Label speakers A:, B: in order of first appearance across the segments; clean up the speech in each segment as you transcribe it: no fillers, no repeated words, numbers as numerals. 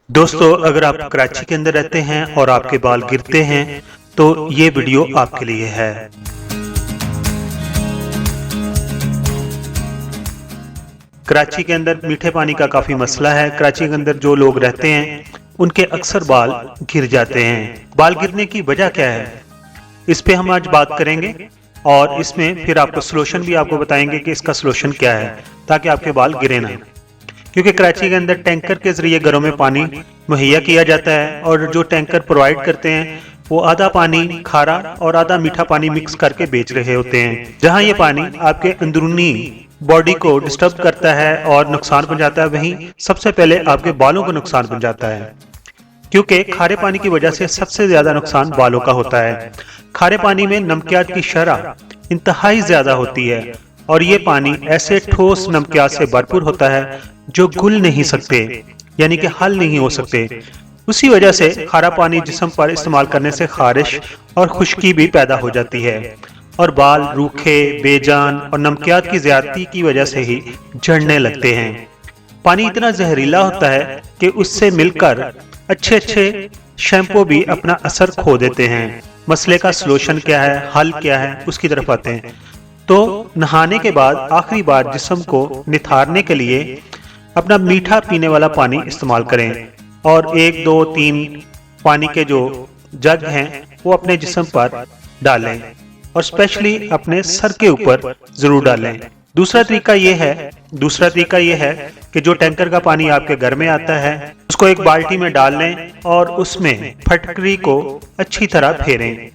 A: दोस्तों, अगर आप कराची के अंदर रहते हैं और आपके बाल गिरते हैं तो ये वीडियो आपके लिए है। कराची के अंदर मीठे पानी का काफी मसला है। कराची के अंदर जो लोग रहते हैं उनके अक्सर बाल गिर जाते हैं। बाल गिरने की वजह क्या है, इस पे हम आज बात करेंगे और इसमें फिर आपको सोल्यूशन भी आपको बताएंगे कि इसका सोल्यूशन क्या है ताकि आपके बाल गिरे ना। क्योंकि कराची के अंदर टैंकर के जरिए घरों में पानी मुहैया किया जाता है और जो टैंकर प्रोवाइड करते हैं वो आधा पानी खारा और आधा मीठा पानी मिक्स करके बेच रहे होते हैं। जहां ये पानी आपके अंदरूनी बॉडी को डिस्टर्ब करता है और नुकसान पहुंचाता है, वहीं सबसे पहले आपके बालों को नुकसान पहुंचाता है। क्योंकि खारे पानी की वजह से सबसे ज्यादा नुकसान बालों का होता है। खारे पानी में नमकियात की शरह इंतहाई ज्यादा होती है और ये पानी ऐसे ठोस नमकियात से भरपूर होता है जो घुल नहीं सकते, यानी कि हल नहीं हो सकते। उसी वजह से खारा पानी जिस्म पर इस्तेमाल करने से खारिश और खुश्की भी पैदा हो जाती है और बाल रूखे, बेजान और नमकियात की ज्यादती की वजह से ही झड़ने लगते हैं। पानी इतना जहरीला होता है कि उससे मिलकर अच्छे अच्छे शैम्पू भी अपना असर खो देते हैं। मसले का सोल्यूशन क्या है, हल क्या है, उसकी तरफ आते हैं। तो नहाने के बाद आखिरी बार जिस्म को निथारने के लिए अपना मीठा पीने वाला पानी इस्तेमाल करें और 1, 2, 3 पानी के जो जग हैं वो अपने जिस्म पर डालें और स्पेशली अपने सर के ऊपर जरूर डालें। दूसरा तरीका ये है कि जो टैंकर का पानी आपके घर में आता है उसको एक बाल्टी में डाल लें और उसमें फटकरी को अच्छी तरह फेरें।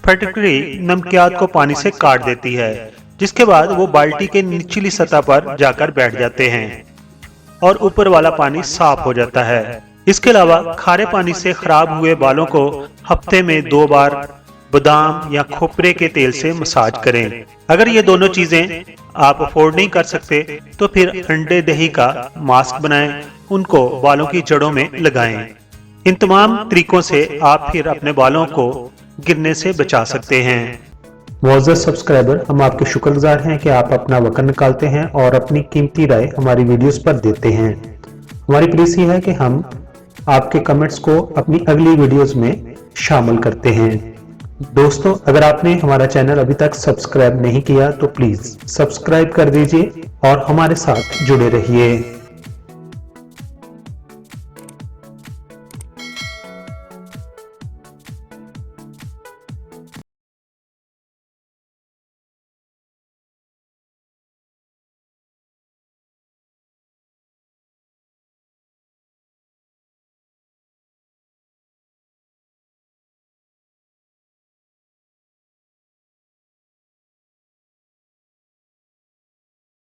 A: फटकरी नमकियात को पानी से काट देती है, जिसके बाद वो बाल्टी के निचली सतह पर जाकर बैठ जाते हैं और ऊपर वाला पानी साफ हो जाता है। इसके अलावा खारे पानी से खराब हुए बालों को हफ्ते में 2 बार बादाम या खोपरे के तेल से मसाज करें। अगर ये दोनों चीजें आप अफोर्ड नहीं कर सकते तो फिर अंडे दही का मास्क बनाएं, उनको बालों की जड़ों में लगाएं। इन तमाम तरीकों से आप फिर अपने बालों को गिरने से बचा सकते हैं।
B: मुअज़्ज़ज़ सब्सक्राइबर, हम आपके शुक्रगुजार हैं कि आप अपना वक्त निकालते हैं और अपनी कीमती राय हमारी वीडियोस पर देते हैं। हमारी प्लीज है कि हम आपके कमेंट्स को अपनी अगली वीडियोस में शामिल करते हैं। दोस्तों, अगर आपने हमारा चैनल अभी तक सब्सक्राइब नहीं किया तो प्लीज सब्सक्राइब कर दीजिए और हमारे साथ जुड़े रहिए।